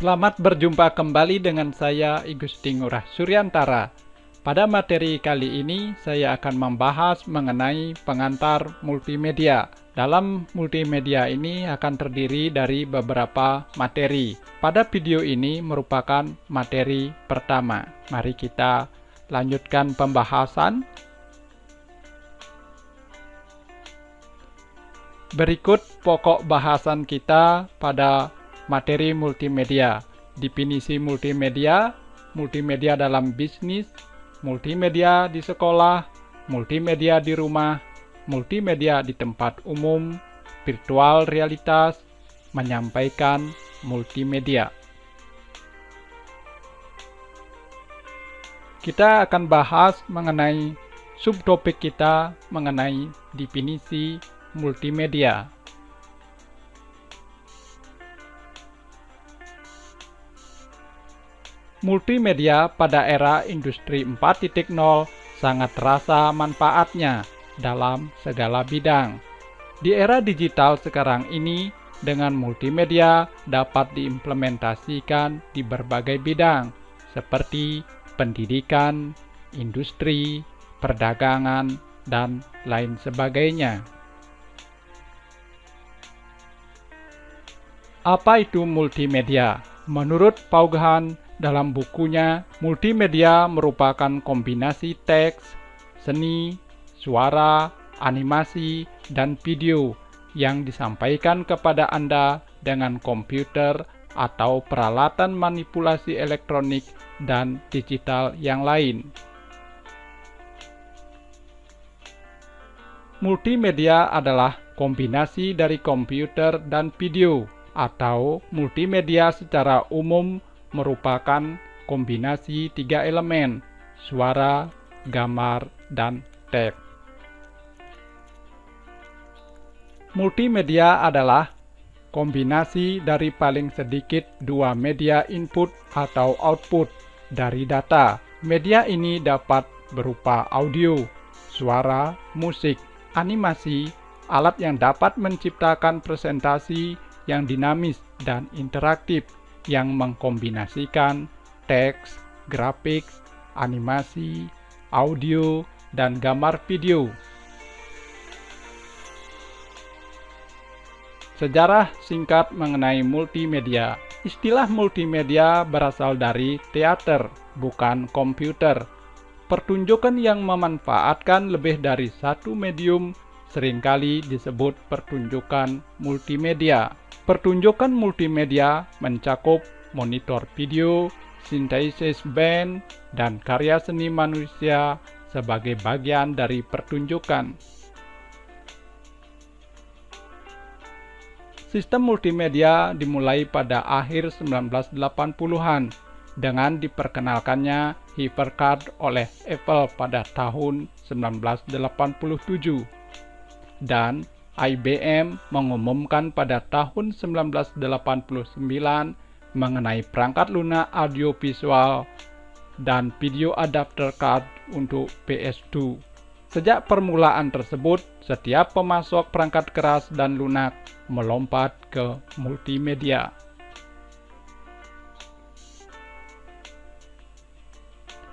Selamat berjumpa kembali dengan saya Igusti Ngurah Suryantara. Pada materi kali ini saya akan membahas mengenai pengantar multimedia. Dalam multimedia ini akan terdiri dari beberapa materi. Pada video ini merupakan materi pertama. Mari kita lanjutkan pembahasan. Berikut pokok bahasan kita pada materi multimedia. Definisi multimedia, multimedia dalam bisnis, multimedia di sekolah, multimedia di rumah, multimedia di tempat umum, virtual realitas, menyampaikan multimedia. Kita akan bahas mengenai subtopik kita mengenai definisi multimedia. Multimedia pada era industri 4.0 sangat terasa manfaatnya dalam segala bidang. Di era digital sekarang ini, dengan multimedia dapat diimplementasikan di berbagai bidang, seperti pendidikan, industri, perdagangan, dan lain sebagainya. Apa itu multimedia? Menurut Vaughan, dalam bukunya, multimedia merupakan kombinasi teks, seni, suara, animasi, dan video yang disampaikan kepada Anda dengan komputer atau peralatan manipulasi elektronik dan digital yang lain. Multimedia adalah kombinasi dari komputer dan video, atau multimedia secara umum merupakan kombinasi tiga elemen, suara, gambar, dan teks. Multimedia adalah kombinasi dari paling sedikit dua media input atau output dari data. Media ini dapat berupa audio, suara, musik, animasi, alat yang dapat menciptakan presentasi yang dinamis dan interaktif, yang mengkombinasikan teks, grafik, animasi, audio, dan gambar video. Sejarah singkat mengenai multimedia. Istilah multimedia berasal dari teater, bukan komputer. Pertunjukan yang memanfaatkan lebih dari satu medium seringkali disebut pertunjukan multimedia. Pertunjukan multimedia mencakup monitor video, sintesis band, dan karya seni manusia sebagai bagian dari pertunjukan. Sistem multimedia dimulai pada akhir 1980-an dengan diperkenalkannya HyperCard oleh Apple pada tahun 1987. Dan IBM mengumumkan pada tahun 1989 mengenai perangkat lunak audiovisual dan video adapter card untuk PS2. Sejak permulaan tersebut, setiap pemasok perangkat keras dan lunak melompat ke multimedia.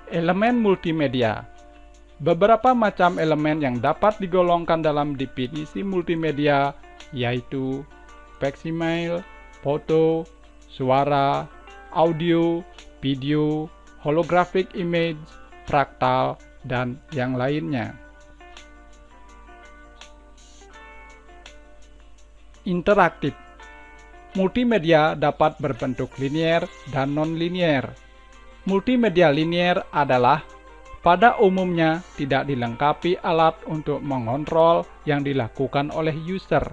Elemen multimedia. Beberapa macam elemen yang dapat digolongkan dalam definisi multimedia yaitu facsimiles, foto, suara, audio, video, holographic image, fraktal, dan yang lainnya. Interaktif. Multimedia dapat berbentuk linier dan non-linier. Multimedia linier adalah pada umumnya tidak dilengkapi alat untuk mengontrol yang dilakukan oleh user.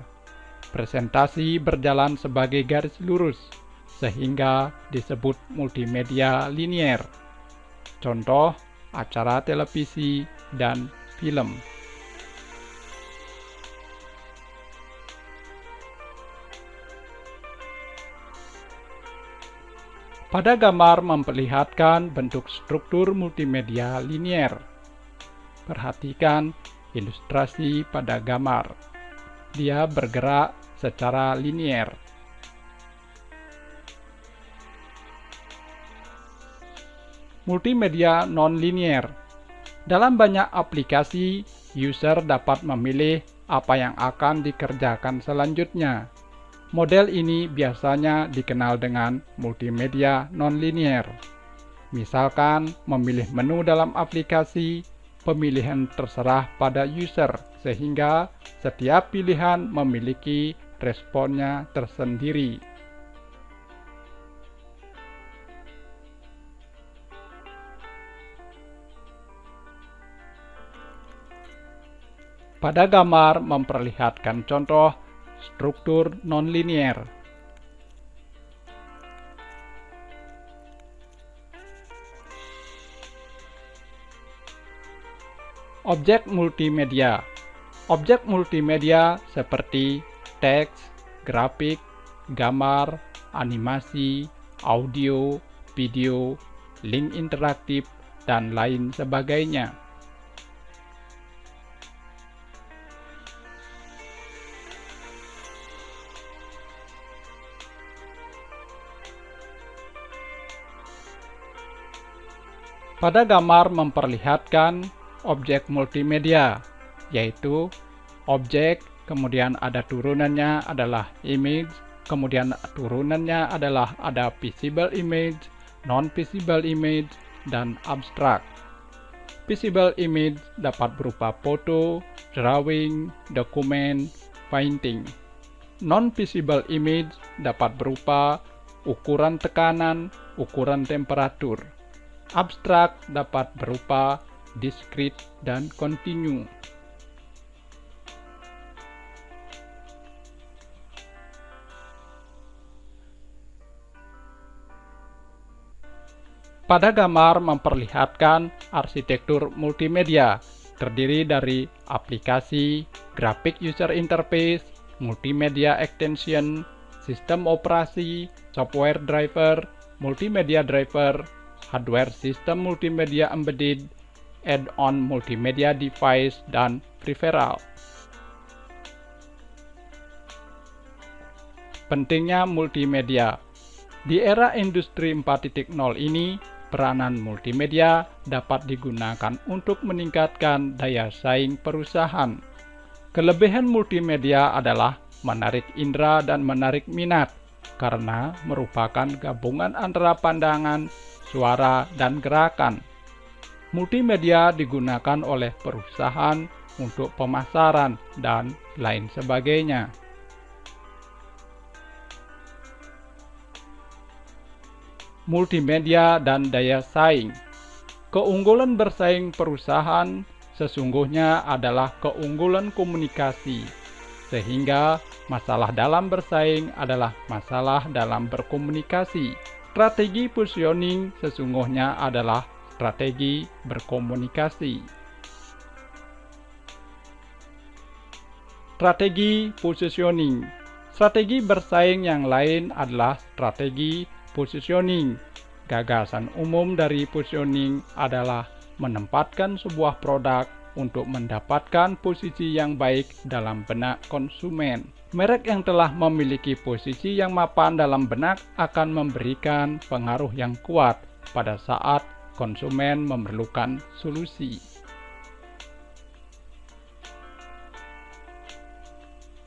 Presentasi berjalan sebagai garis lurus, sehingga disebut multimedia linier. Contoh, acara televisi dan film. Pada gambar memperlihatkan bentuk struktur multimedia linier. Perhatikan ilustrasi pada gambar. Dia bergerak secara linier. Multimedia non-linear. Dalam banyak aplikasi, user dapat memilih apa yang akan dikerjakan selanjutnya. Model ini biasanya dikenal dengan multimedia non-linear. Misalkan, memilih menu dalam aplikasi, pemilihan terserah pada user, sehingga setiap pilihan memiliki responnya tersendiri. Pada gambar memperlihatkan contoh struktur nonlinear. Objek multimedia. Objek multimedia seperti teks, grafik, gambar, animasi, audio, video, link interaktif, dan lain sebagainya. Pada gambar memperlihatkan objek multimedia, yaitu objek, kemudian ada turunannya adalah image, kemudian turunannya adalah ada visible image, non-visible image, dan abstrak. Visible image dapat berupa foto, drawing, dokumen, painting. Non-visible image dapat berupa ukuran tekanan, ukuran temperatur. Abstrak dapat berupa discrete dan continue. Pada gambar memperlihatkan arsitektur multimedia, terdiri dari aplikasi, grafik user interface, multimedia extension, sistem operasi, software driver, multimedia driver, hardware sistem multimedia embedded, add-on multimedia device, dan peripheral. Pentingnya multimedia. Di era industri 4.0 ini, peranan multimedia dapat digunakan untuk meningkatkan daya saing perusahaan. Kelebihan multimedia adalah menarik indera dan menarik minat, karena merupakan gabungan antara pandangan, suara, dan gerakan. Multimedia digunakan oleh perusahaan untuk pemasaran dan lain sebagainya. Multimedia dan daya saing. Keunggulan bersaing perusahaan sesungguhnya adalah keunggulan komunikasi, sehingga masalah dalam bersaing adalah masalah dalam berkomunikasi. Strategi positioning sesungguhnya adalah strategi berkomunikasi. Strategi positioning. Strategi bersaing yang lain adalah strategi positioning. Gagasan umum dari positioning adalah menempatkan sebuah produk untuk mendapatkan posisi yang baik dalam benak konsumen. Merek yang telah memiliki posisi yang mapan dalam benak akan memberikan pengaruh yang kuat pada saat konsumen memerlukan solusi.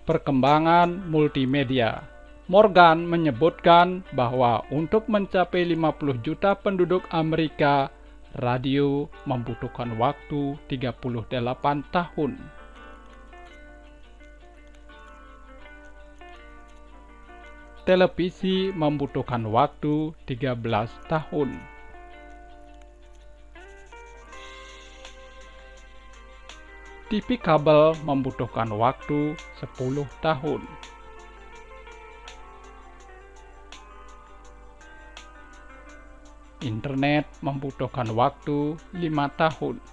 Perkembangan multimedia. Morgan menyebutkan bahwa untuk mencapai 50 juta penduduk Amerika, radio membutuhkan waktu 38 tahun. Televisi membutuhkan waktu 13 tahun. TV kabel membutuhkan waktu 10 tahun. Internet membutuhkan waktu 5 tahun.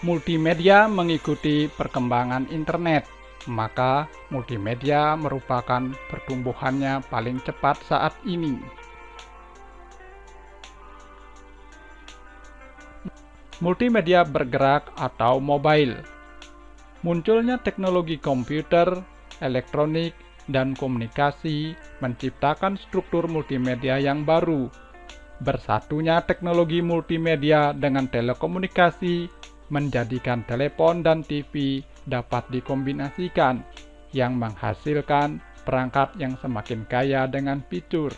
Multimedia mengikuti perkembangan internet, maka multimedia merupakan pertumbuhannya paling cepat saat ini. Multimedia bergerak atau mobile. Munculnya teknologi komputer, elektronik, dan komunikasi menciptakan struktur multimedia yang baru. Bersatunya teknologi multimedia dengan telekomunikasi menjadikan telepon dan TV dapat dikombinasikan, yang menghasilkan perangkat yang semakin kaya dengan fitur.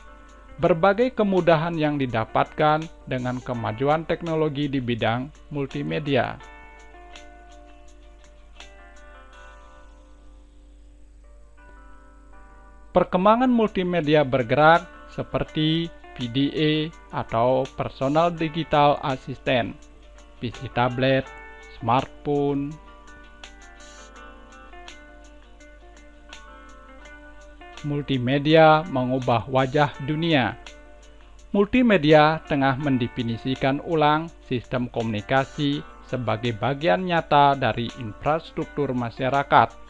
Berbagai kemudahan yang didapatkan dengan kemajuan teknologi di bidang multimedia. Perkembangan multimedia bergerak seperti PDA atau Personal Digital Assistant, PC tablet, smartphone. Multimedia mengubah wajah dunia. Multimedia tengah mendefinisikan ulang sistem komunikasi sebagai bagian nyata dari infrastruktur masyarakat.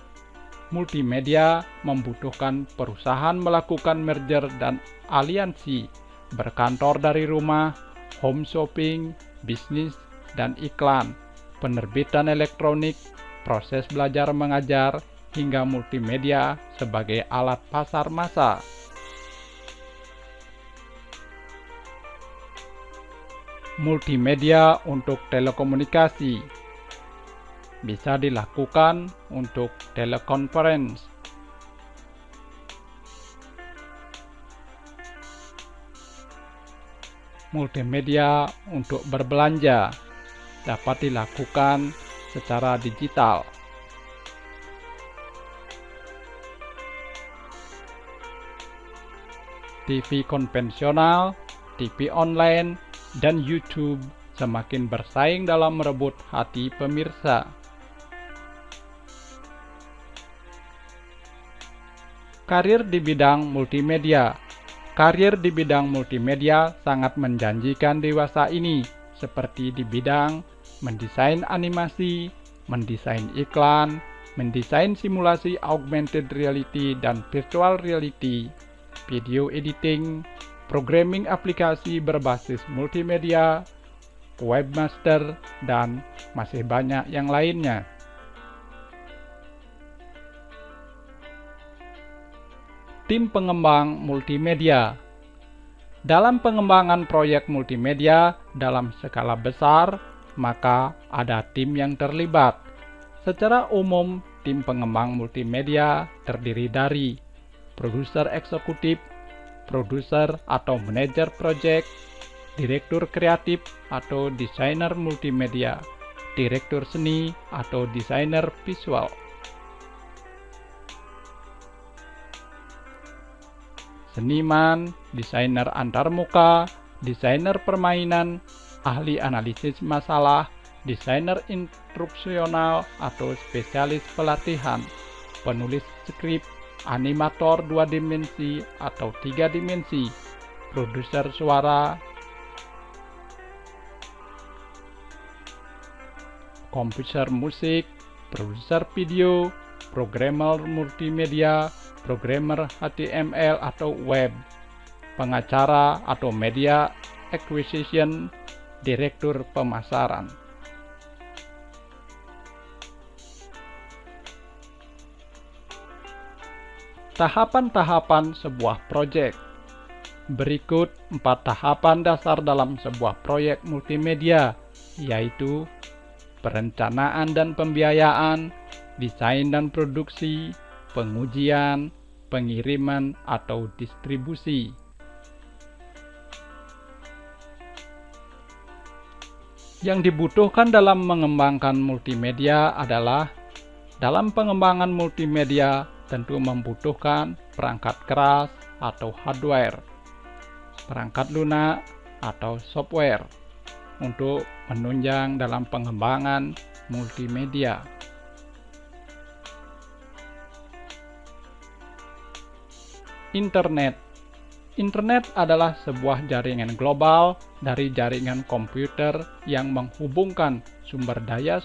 Multimedia membutuhkan perusahaan melakukan merger dan aliansi, berkantor dari rumah, home shopping, bisnis, dan iklan, penerbitan elektronik, proses belajar mengajar, hingga multimedia sebagai alat pasar massa. Multimedia untuk telekomunikasi bisa dilakukan untuk telekonferensi, multimedia untuk berbelanja dapat dilakukan secara digital. TV konvensional, TV online, dan YouTube semakin bersaing dalam merebut hati pemirsa. Karir di bidang multimedia. Karir di bidang multimedia sangat menjanjikan dewasa ini, seperti di bidang mendesain animasi, mendesain iklan, mendesain simulasi augmented reality dan virtual reality, video editing, programming aplikasi berbasis multimedia, webmaster, dan masih banyak yang lainnya. Tim pengembang multimedia. Dalam pengembangan proyek multimedia dalam skala besar, maka ada tim yang terlibat. Secara umum, tim pengembang multimedia terdiri dari produser eksekutif, produser atau manajer proyek, direktur kreatif atau desainer multimedia, direktur seni atau desainer visual. Seniman, desainer antarmuka, desainer permainan, ahli analisis masalah, desainer instruksional atau spesialis pelatihan, penulis skrip, animator 2 dimensi atau 3 dimensi, produser suara, komposer musik, produser video, programmer multimedia, programmer HTML atau web, pengacara atau media acquisition, direktur pemasaran. Tahapan-tahapan sebuah proyek. Berikut 4 tahapan dasar dalam sebuah proyek multimedia, yaitu perencanaan dan pembiayaan, desain dan produksi, pengujian, pengiriman atau distribusi. Yang dibutuhkan dalam mengembangkan multimedia adalah, dalam pengembangan multimedia tentu membutuhkan perangkat keras atau hardware, perangkat lunak atau software untuk menunjang dalam pengembangan multimedia. Internet. Internet adalah sebuah jaringan global dari jaringan komputer yang menghubungkan sumber daya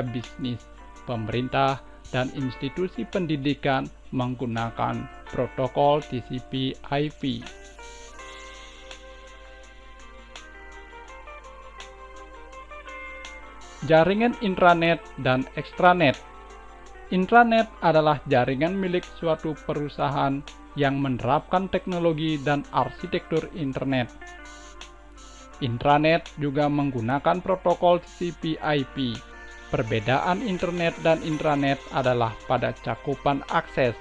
bisnis, pemerintah, dan institusi pendidikan menggunakan protokol TCP/IP. Jaringan intranet dan ekstranet. Intranet adalah jaringan milik suatu perusahaan yang menerapkan teknologi dan arsitektur internet. Intranet juga menggunakan protokol TCP/IP. Perbedaan internet dan intranet adalah pada cakupan akses,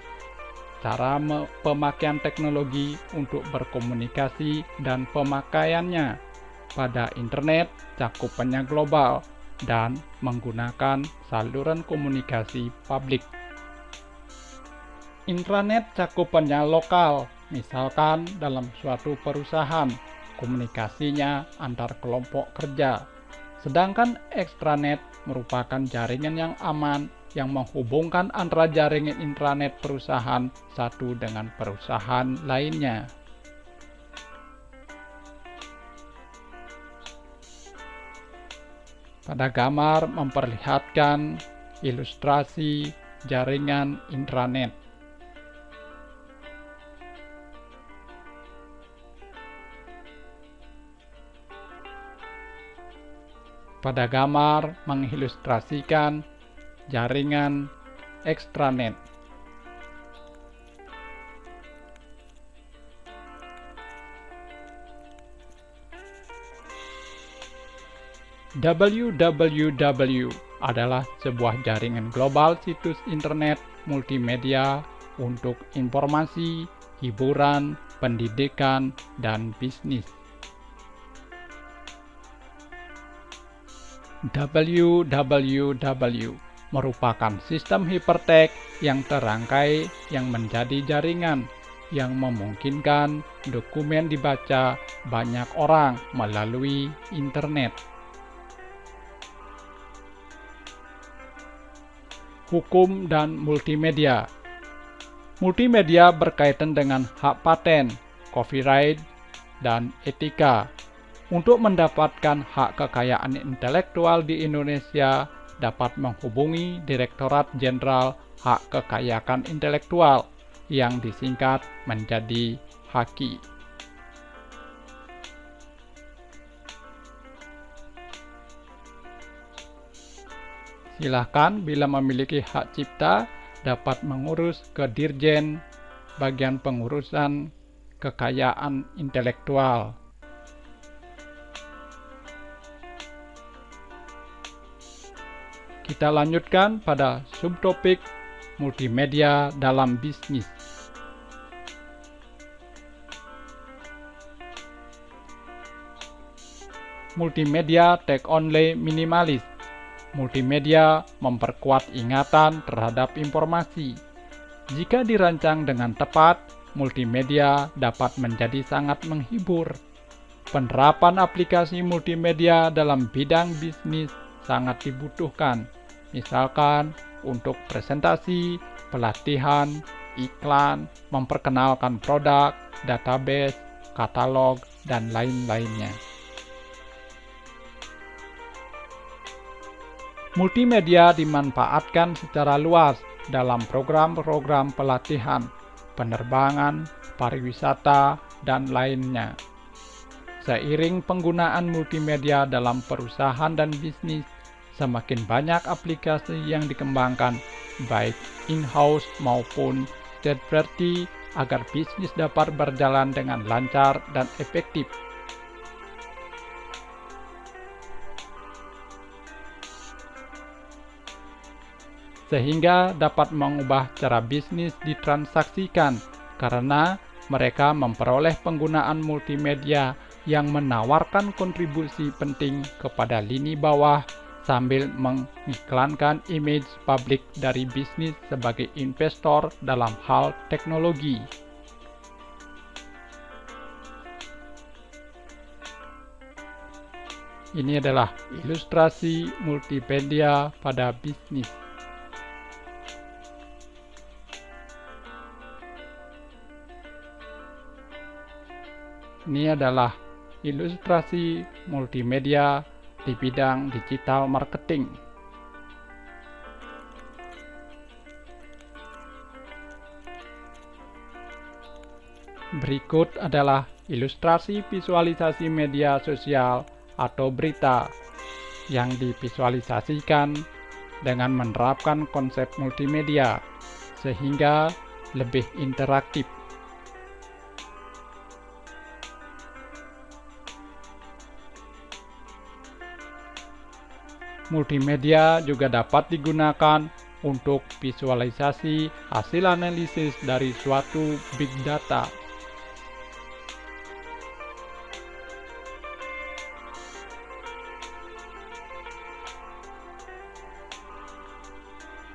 cara pemakaian teknologi untuk berkomunikasi dan pemakaiannya. Pada internet, cakupannya global dan menggunakan saluran komunikasi publik. Intranet cakupannya lokal, misalkan dalam suatu perusahaan, komunikasinya antar kelompok kerja. Sedangkan ekstranet merupakan jaringan yang aman yang menghubungkan antara jaringan intranet perusahaan satu dengan perusahaan lainnya. Pada gambar memperlihatkan ilustrasi jaringan intranet. Pada gambar mengilustrasikan jaringan ekstranet. www adalah sebuah jaringan global situs internet multimedia untuk informasi, hiburan, pendidikan, dan bisnis. www merupakan sistem hipertext yang terangkai yang menjadi jaringan yang memungkinkan dokumen dibaca banyak orang melalui internet. Hukum dan multimedia. Multimedia berkaitan dengan hak paten, copyright, dan etika. Untuk mendapatkan hak kekayaan intelektual di Indonesia, dapat menghubungi Direktorat Jenderal Hak Kekayaan Intelektual yang disingkat menjadi HAKI. Silakan bila memiliki hak cipta dapat mengurus ke Dirjen bagian pengurusan kekayaan intelektual. Kita lanjutkan pada subtopik multimedia dalam bisnis. Multimedia take-only minimalis. Multimedia memperkuat ingatan terhadap informasi. Jika dirancang dengan tepat, multimedia dapat menjadi sangat menghibur. Penerapan aplikasi multimedia dalam bidang bisnis sangat dibutuhkan, misalkan untuk presentasi, pelatihan, iklan, memperkenalkan produk, database, katalog, dan lain-lainnya. Multimedia dimanfaatkan secara luas dalam program-program pelatihan, penerbangan, pariwisata, dan lainnya. Seiring penggunaan multimedia dalam perusahaan dan bisnis, semakin banyak aplikasi yang dikembangkan, baik in-house maupun third party, agar bisnis dapat berjalan dengan lancar dan efektif. Sehingga dapat mengubah cara bisnis ditransaksikan, karena mereka memperoleh penggunaan multimedia yang menawarkan kontribusi penting kepada lini bawah sambil mengiklankan image publik dari bisnis sebagai investor dalam hal teknologi. Ini adalah ilustrasi multimedia pada bisnis. Ini adalah ilustrasi multimedia di bidang digital marketing. Berikut adalah ilustrasi visualisasi media sosial atau berita yang divisualisasikan dengan menerapkan konsep multimedia, sehingga lebih interaktif. Multimedia juga dapat digunakan untuk visualisasi hasil analisis dari suatu big data.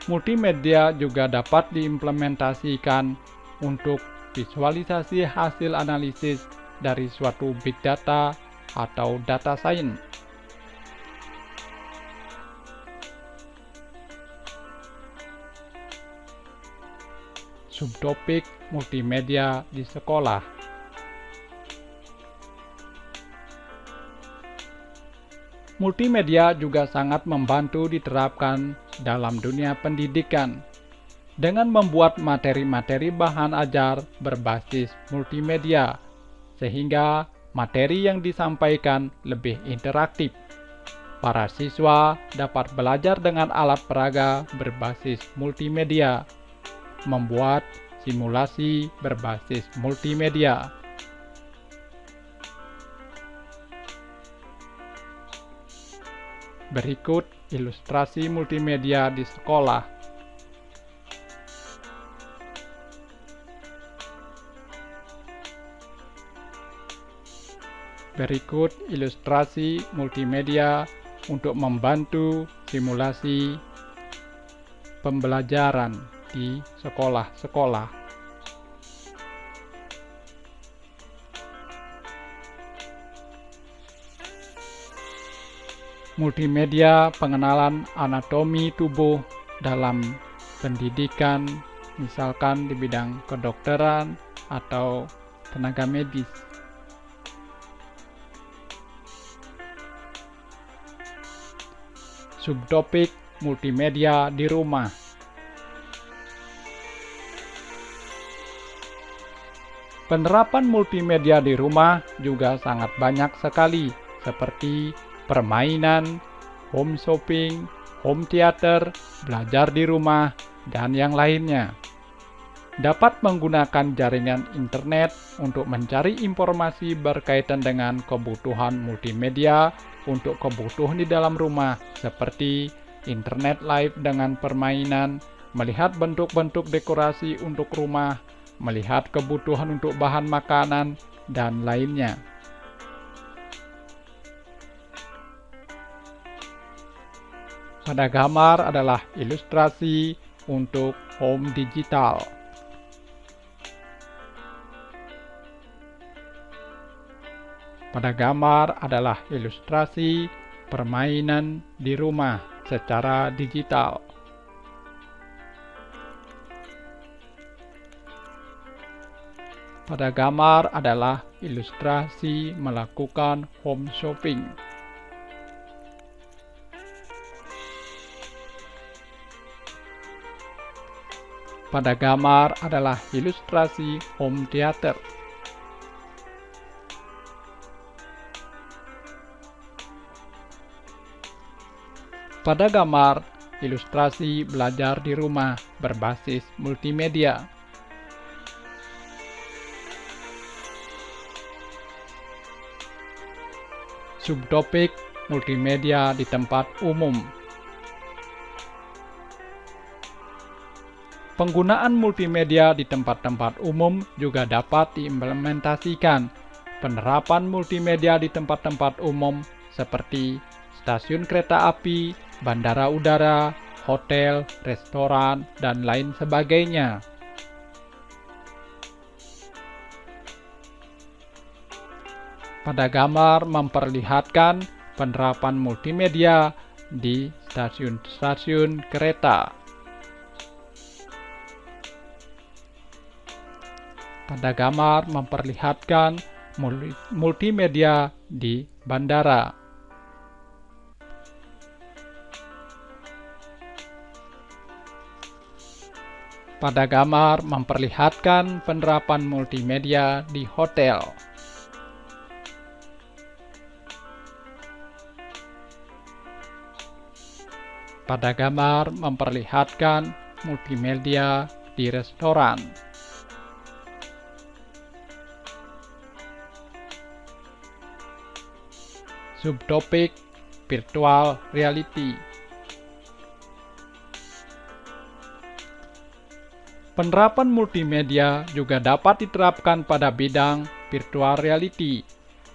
Multimedia juga dapat diimplementasikan untuk visualisasi hasil analisis dari suatu big data atau data science. Subtopik multimedia di sekolah. Multimedia juga sangat membantu diterapkan dalam dunia pendidikan dengan membuat materi-materi bahan ajar berbasis multimedia, sehingga materi yang disampaikan lebih interaktif. Para siswa dapat belajar dengan alat peraga berbasis multimedia, membuat simulasi berbasis multimedia. Berikut ilustrasi multimedia di sekolah. Berikut ilustrasi multimedia untuk membantu simulasi pembelajaran di sekolah-sekolah. Multimedia pengenalan anatomi tubuh dalam pendidikan, misalkan di bidang kedokteran atau tenaga medis. Subtopik multimedia di rumah. Penerapan multimedia di rumah juga sangat banyak sekali, seperti permainan, home shopping, home theater, belajar di rumah, dan yang lainnya. Dapat menggunakan jaringan internet untuk mencari informasi berkaitan dengan kebutuhan multimedia untuk kebutuhan di dalam rumah, seperti internet live dengan permainan, melihat bentuk-bentuk dekorasi untuk rumah, melihat kebutuhan untuk bahan makanan, dan lainnya. Pada gambar adalah ilustrasi untuk home digital. Pada gambar adalah ilustrasi permainan di rumah secara digital. Pada gambar adalah ilustrasi melakukan home shopping. Pada gambar adalah ilustrasi home theater. Pada gambar ilustrasi belajar di rumah berbasis multimedia. Subtopik multimedia di tempat umum. Penggunaan multimedia di tempat-tempat umum juga dapat diimplementasikan. Penerapan multimedia di tempat-tempat umum seperti stasiun kereta api, bandara udara, hotel, restoran, dan lain sebagainya. Pada gambar memperlihatkan penerapan multimedia di stasiun-stasiun kereta. Pada gambar memperlihatkan multimedia di bandara. Pada gambar memperlihatkan penerapan multimedia di hotel. Pada gambar memperlihatkan multimedia di restoran. Subtopik virtual reality. Penerapan multimedia juga dapat diterapkan pada bidang virtual reality.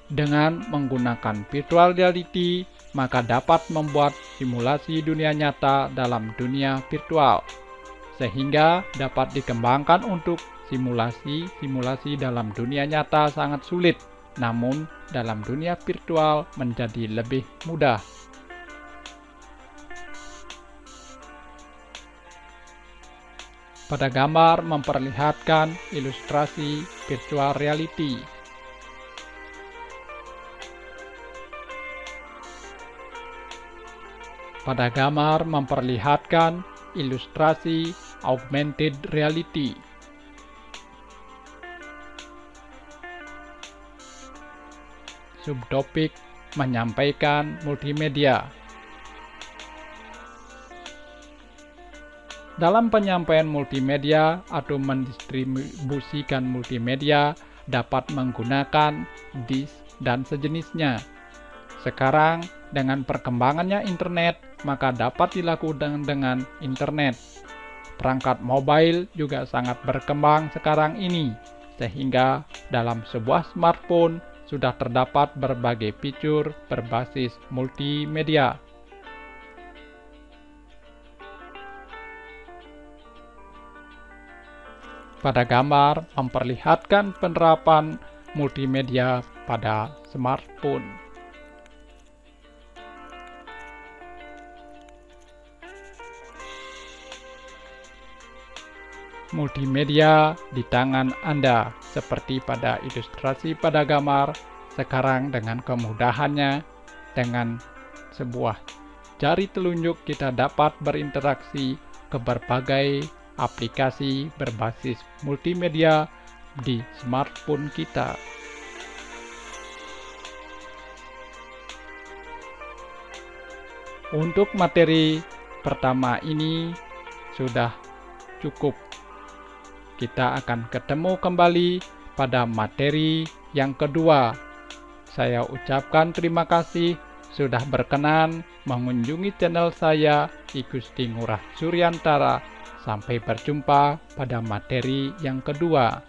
Dengan menggunakan virtual reality, maka dapat membuat simulasi dunia nyata dalam dunia virtual, sehingga dapat dikembangkan untuk simulasi dalam dunia nyata sangat sulit, namun dalam dunia virtual menjadi lebih mudah. Pada gambar memperlihatkan ilustrasi virtual reality. Pada gambar memperlihatkan ilustrasi augmented reality. Subtopik menyampaikan multimedia. Dalam penyampaian multimedia atau mendistribusikan multimedia dapat menggunakan disk dan sejenisnya. Sekarang, dengan perkembangannya internet, maka dapat dilakukan dengan internet. Perangkat mobile juga sangat berkembang sekarang ini, sehingga dalam sebuah smartphone sudah terdapat berbagai fitur berbasis multimedia. Pada gambar memperlihatkan penerapan multimedia pada smartphone. Multimedia di tangan Anda, seperti pada ilustrasi pada gambar. Sekarang dengan kemudahannya, dengan sebuah jari telunjuk kita dapat berinteraksi ke berbagai aplikasi berbasis multimedia di smartphone kita. Untuk materi pertama ini sudah cukup. Kita akan ketemu kembali pada materi yang kedua. Saya ucapkan terima kasih sudah berkenan mengunjungi channel saya, I Gusti Ngurah Suryantara. Sampai berjumpa pada materi yang kedua.